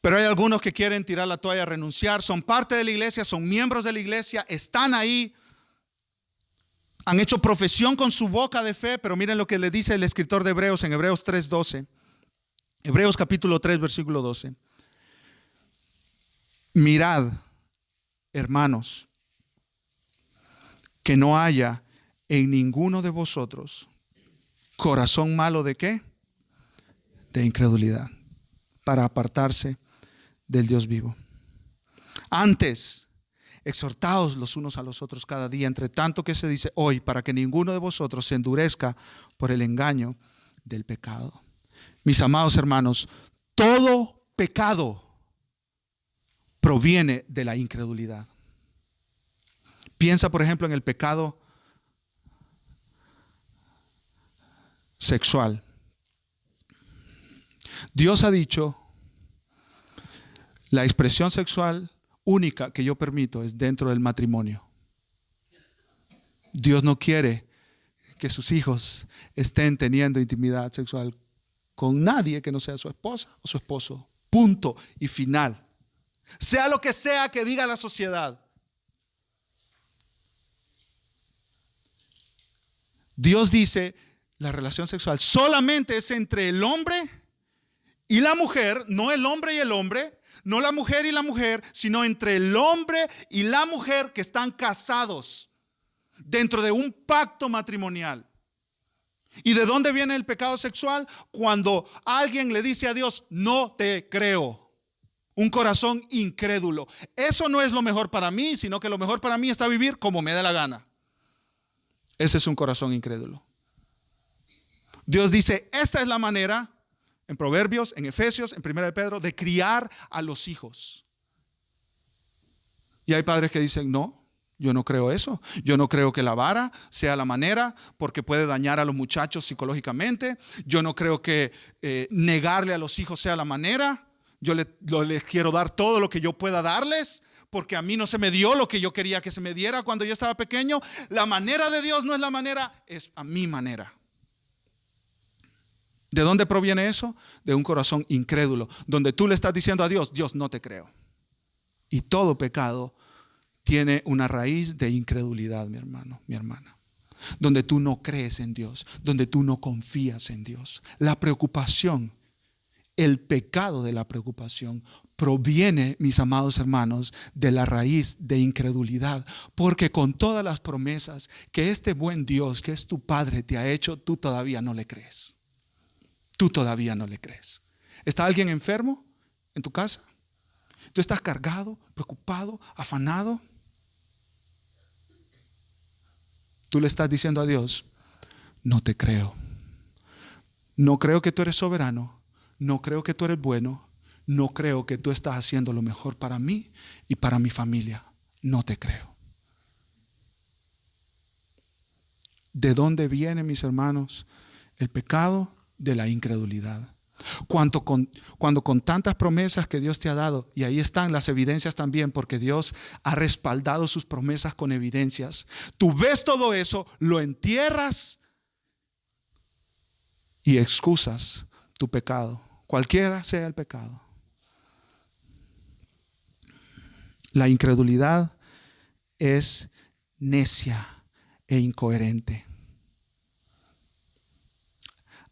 Speaker 1: Pero hay algunos que quieren tirar la toalla, renunciar. Son parte de la iglesia, son miembros de la iglesia, están ahí. Han hecho profesión con su boca de fe, pero miren lo que le dice el escritor de Hebreos en Hebreos 3:12. Hebreos capítulo 3, versículo 12. Mirad, hermanos, que no haya en ninguno de vosotros corazón malo ¿de qué? De incredulidad, para apartarse del Dios vivo. Antes, exhortaos los unos a los otros cada día, entre tanto que se dice hoy, para que ninguno de vosotros se endurezca por el engaño del pecado. Mis amados hermanos, todo pecado proviene de la incredulidad. Piensa, por ejemplo, en el pecado sexual. Dios ha dicho: la expresión sexual única que yo permito es dentro del matrimonio. Dios no quiere que sus hijos estén teniendo intimidad sexual con nadie que no sea su esposa o su esposo. Punto y final. Sea lo que sea que diga la sociedad. Dios dice: la relación sexual solamente es entre el hombre y la mujer, no el hombre y el hombre, no la mujer y la mujer, sino entre el hombre y la mujer que están casados dentro de un pacto matrimonial. ¿Y de dónde viene el pecado sexual? Cuando alguien le dice a Dios: no te creo. Un corazón incrédulo. Eso no es lo mejor para mí, sino que lo mejor para mí está vivir como me dé la gana. Ese es un corazón incrédulo. Dios dice: esta es la manera, en Proverbios, en Efesios, en 1 de Pedro, de criar a los hijos. Y hay padres que dicen: no, yo no creo eso. Yo no creo que la vara sea la manera, porque puede dañar a los muchachos psicológicamente. Yo no creo que negarle a los hijos sea la manera. Yo les quiero dar todo lo que yo pueda darles, porque a mí no se me dio lo que yo quería que se me diera cuando yo estaba pequeño. La manera de Dios no es la manera, es a mi manera. ¿De dónde proviene eso? De un corazón incrédulo, donde tú le estás diciendo a Dios: Dios, no te creo. Y todo pecado tiene una raíz de incredulidad, mi hermano, mi hermana. Donde tú no crees en Dios, donde tú no confías en Dios. La preocupación, el pecado de la preocupación proviene, mis amados hermanos, de la raíz de incredulidad. Porque con todas las promesas que este buen Dios, que es tu Padre, te ha hecho, tú todavía no le crees. Tú todavía no le crees. ¿Está alguien enfermo en tu casa? ¿Tú estás cargado, preocupado, afanado? Tú le estás diciendo a Dios: no te creo. No creo que tú eres soberano. No creo que tú eres bueno. No creo que tú estás haciendo lo mejor para mí y para mi familia. No te creo. ¿De dónde viene, mis hermanos, el pecado? De la incredulidad. Cuando con tantas promesas que Dios te ha dado, y ahí están las evidencias también, porque Dios ha respaldado sus promesas con evidencias. Tú ves todo eso, lo entierras y excusas tu pecado, cualquiera sea el pecado. La incredulidad es necia e incoherente.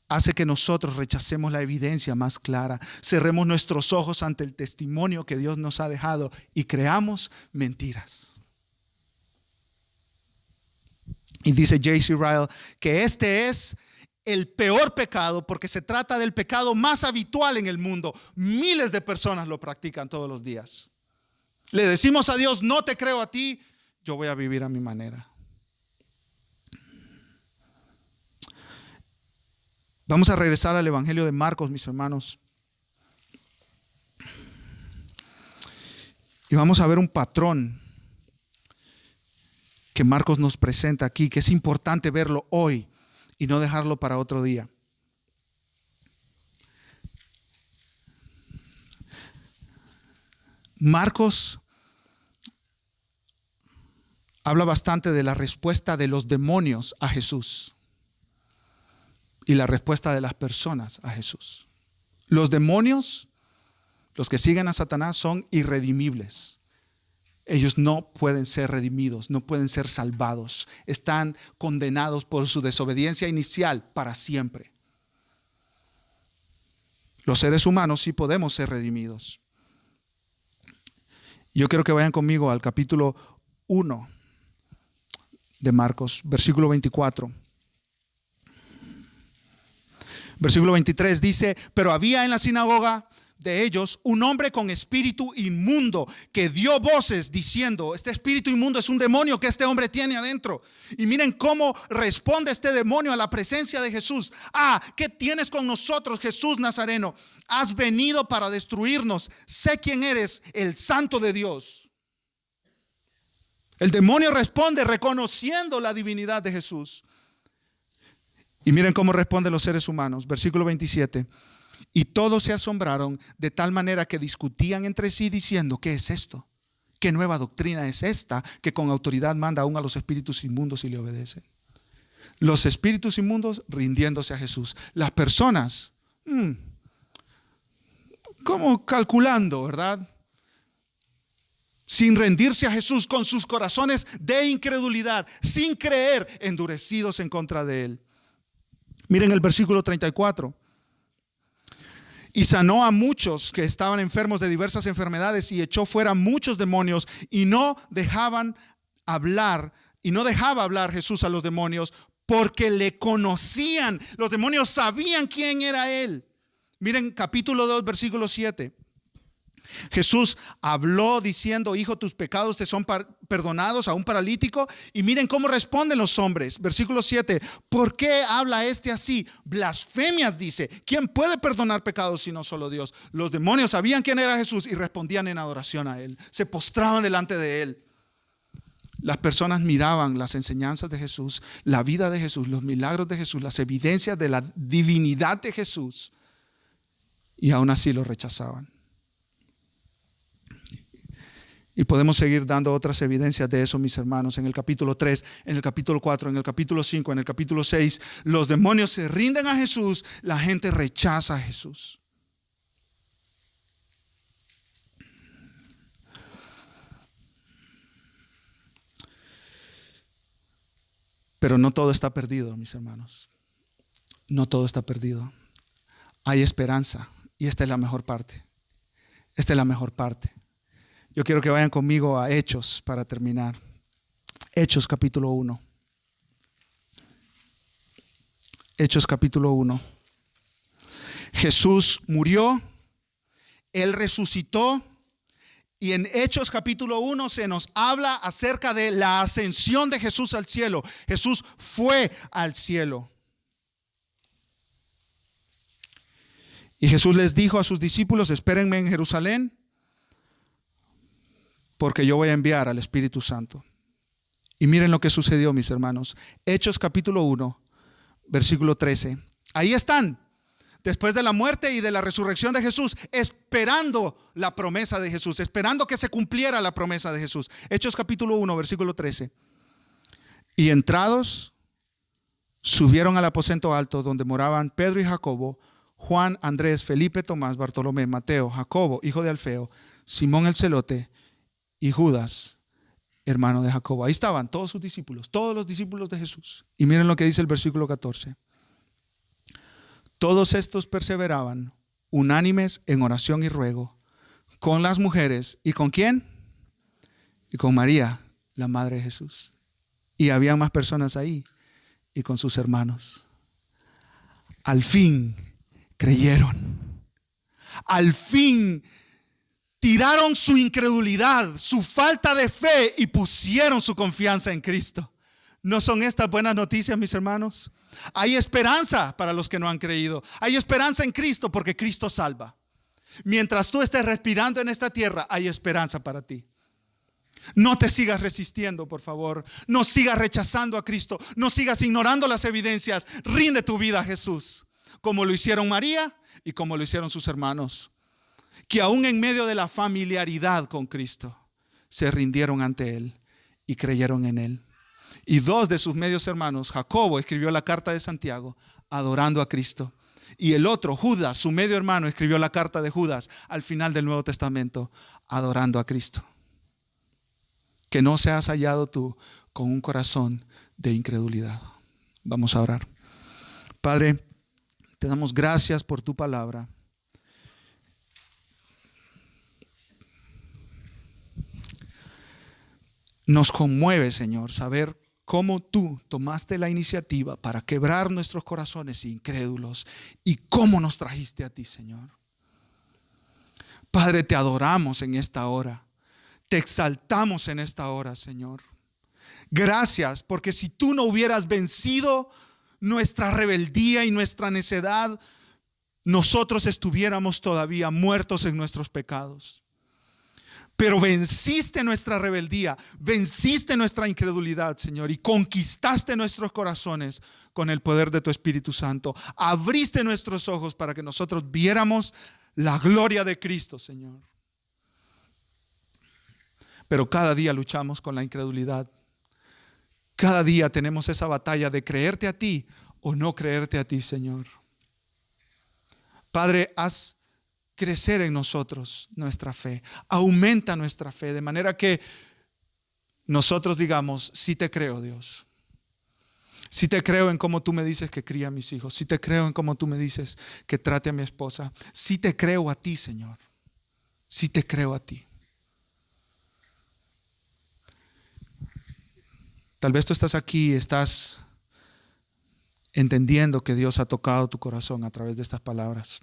Speaker 1: Hace que nosotros rechacemos la evidencia más clara, cerremos nuestros ojos ante el testimonio que Dios nos ha dejado y creamos mentiras. Y dice J.C. Ryle que este es el peor pecado porque se trata del pecado más habitual en el mundo. Miles de personas lo practican todos los días. Le decimos a Dios: no te creo a ti, yo voy a vivir a mi manera. Vamos a regresar al Evangelio de Marcos, mis hermanos. Y vamos a ver un patrón que Marcos nos presenta aquí, que es importante verlo hoy y no dejarlo para otro día. Marcos habla bastante de la respuesta de los demonios a Jesús y la respuesta de las personas a Jesús. Los demonios, los que siguen a Satanás, son irredimibles. Ellos no pueden ser redimidos, no pueden ser salvados. Están condenados por su desobediencia inicial para siempre. Los seres humanos sí podemos ser redimidos. Yo quiero que vayan conmigo al capítulo 1 de Marcos, versículo 24. Versículo 23 dice: pero había en la sinagoga de ellos un hombre con espíritu inmundo que dio voces diciendo: este espíritu inmundo es un demonio que este hombre tiene adentro. Y miren cómo responde este demonio a la presencia de Jesús. ¿Qué tienes con nosotros, Jesús Nazareno? Has venido para destruirnos. Sé quién eres, el Santo de Dios. El demonio responde reconociendo la divinidad de Jesús. Y miren cómo responden los seres humanos. Versículo 27. Y todos se asombraron de tal manera que discutían entre sí diciendo: ¿qué es esto? ¿Qué nueva doctrina es esta que con autoridad manda aún a los espíritus inmundos y le obedecen? Los espíritus inmundos rindiéndose a Jesús. Las personas, como calculando, ¿verdad? Sin rendirse a Jesús, con sus corazones de incredulidad, sin creer, endurecidos en contra de Él. Miren el versículo 34. Y sanó a muchos que estaban enfermos de diversas enfermedades y echó fuera muchos demonios y no dejaba hablar Jesús a los demonios porque le conocían. Los demonios sabían quién era Él. Miren capítulo 2, versículo 7. Jesús habló diciendo: hijo, tus pecados te son perdonados, a un paralítico. Y miren cómo responden los hombres. Versículo 7. ¿Por qué habla este así? Blasfemias dice. ¿Quién puede perdonar pecados sino solo Dios? Los demonios sabían quién era Jesús y respondían en adoración a Él. Se postraban delante de Él. Las personas miraban las enseñanzas de Jesús, la vida de Jesús, los milagros de Jesús, las evidencias de la divinidad de Jesús, y aún así lo rechazaban. Y podemos seguir dando otras evidencias de eso, mis hermanos. En el capítulo 3, en el capítulo 4, en el capítulo 5, en el capítulo 6, los demonios se rinden a Jesús, la gente rechaza a Jesús. Pero no todo está perdido, mis hermanos. No todo está perdido. Hay esperanza, y esta es la mejor parte. Esta es la mejor parte. Yo quiero que vayan conmigo a Hechos para terminar. Hechos capítulo 1. Hechos capítulo 1. Jesús murió, Él resucitó, y en Hechos capítulo 1 se nos habla acerca de la ascensión de Jesús al cielo. Jesús fue al cielo. Y Jesús les dijo a sus discípulos: espérenme en Jerusalén, porque yo voy a enviar al Espíritu Santo. Y miren lo que sucedió, mis hermanos. Hechos capítulo 1, versículo 13. Ahí están. después de la muerte y de la resurrección de Jesús, esperando la promesa de Jesús, esperando que se cumpliera la promesa de Jesús. Hechos capítulo 1, versículo 13. Y entrados, subieron al aposento alto donde moraban Pedro y Jacobo, Juan, Andrés, Felipe, Tomás, Bartolomé, Mateo, Jacobo, hijo de Alfeo, Simón el celote y Judas, hermano de Jacobo. Ahí estaban todos sus discípulos, todos los discípulos de Jesús. Y miren lo que dice el versículo 14. Todos estos perseveraban unánimes en oración y ruego con las mujeres. ¿Y con quién? Y con María, la madre de Jesús. Y había más personas ahí, y con sus hermanos. Al fin creyeron. Al fin tiraron su incredulidad, su falta de fe, y pusieron su confianza en Cristo. ¿No son estas buenas noticias, mis hermanos? Hay esperanza para los que no han creído. Hay esperanza en Cristo porque Cristo salva. Mientras tú estés respirando en esta tierra, hay esperanza para ti. No te sigas resistiendo, por favor. No sigas rechazando a Cristo. No sigas ignorando las evidencias. Rinde tu vida a Jesús, como lo hicieron María y como lo hicieron sus hermanos, que aún en medio de la familiaridad con Cristo se rindieron ante Él y creyeron en Él. Y dos de sus medios hermanos, Jacobo, escribió la carta de Santiago adorando a Cristo. Y el otro, Judas, su medio hermano, escribió la carta de Judas al final del Nuevo Testamento adorando a Cristo. Que no seas hallado tú con un corazón de incredulidad. Vamos a orar. Padre, te damos gracias por tu palabra. Nos conmueve, Señor, saber cómo tú tomaste la iniciativa para quebrar nuestros corazones incrédulos y cómo nos trajiste a ti, Señor. Padre, te adoramos en esta hora. Te exaltamos en esta hora, Señor. Gracias, porque si tú no hubieras vencido nuestra rebeldía y nuestra necedad, nosotros estuviéramos todavía muertos en nuestros pecados. Pero venciste nuestra rebeldía, venciste nuestra incredulidad, Señor, y conquistaste nuestros corazones con el poder de tu Espíritu Santo. Abriste nuestros ojos para que nosotros viéramos la gloria de Cristo, Señor. Pero cada día luchamos con la incredulidad. Cada día tenemos esa batalla de creerte a ti o no creerte a ti, Señor. Padre, haz crecer en nosotros nuestra fe. Aumenta nuestra fe de manera que nosotros digamos: sí te creo, Dios. Sí te creo en cómo tú me dices que cría a mis hijos. Sí te creo en cómo tú me dices que trate a mi esposa. Sí te creo a ti, Señor. Sí te creo a ti. Tal vez tú estás aquí y estás entendiendo que Dios ha tocado tu corazón a través de estas palabras.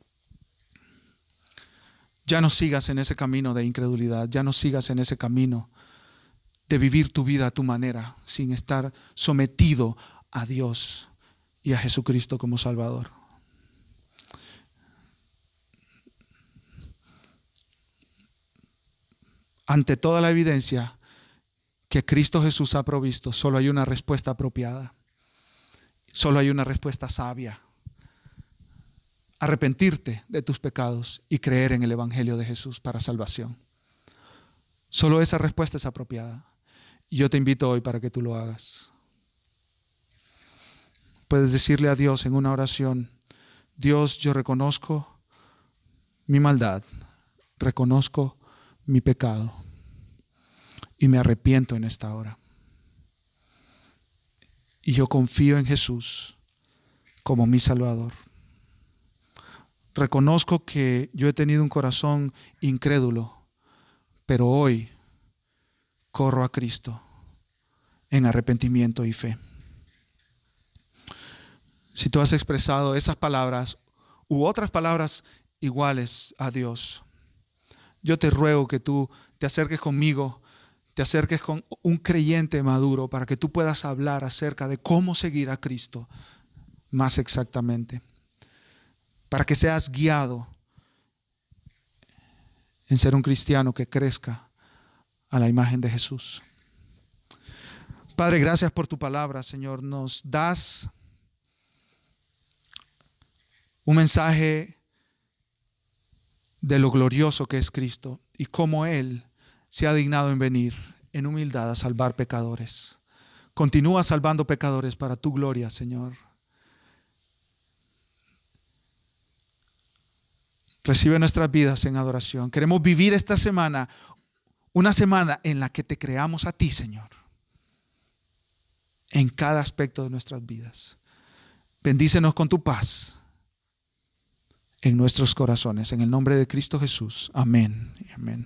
Speaker 1: Ya no sigas en ese camino de incredulidad. Ya no sigas en ese camino de vivir tu vida a tu manera, sin estar sometido a Dios y a Jesucristo como Salvador. Ante toda la evidencia que Cristo Jesús ha provisto, solo hay una respuesta apropiada. Solo hay una respuesta sabia. Arrepentirte de tus pecados y creer en el Evangelio de Jesús para salvación. Solo esa respuesta es apropiada. Y yo te invito hoy para que tú lo hagas. Puedes decirle a Dios en una oración: Dios, yo reconozco mi maldad, reconozco mi pecado y me arrepiento en esta hora. Y yo confío en Jesús como mi Salvador. Reconozco que yo he tenido un corazón incrédulo, pero hoy corro a Cristo en arrepentimiento y fe. Si tú has expresado esas palabras u otras palabras iguales a Dios, yo te ruego que tú te acerques conmigo, te acerques con un creyente maduro para que tú puedas hablar acerca de cómo seguir a Cristo más exactamente. Para que seas guiado en ser un cristiano que crezca a la imagen de Jesús. Padre, gracias por tu palabra, Señor. Nos das Un mensaje de lo glorioso que es Cristo y cómo Él se ha dignado en venir en humildad a salvar pecadores. Continúa salvando pecadores para tu gloria, Señor. Recibe nuestras vidas en adoración. Queremos vivir esta semana, una semana en la que te creamos a ti, Señor, en cada aspecto de nuestras vidas. Bendícenos con tu paz en nuestros corazones. En el nombre de Cristo Jesús. Amén y amén.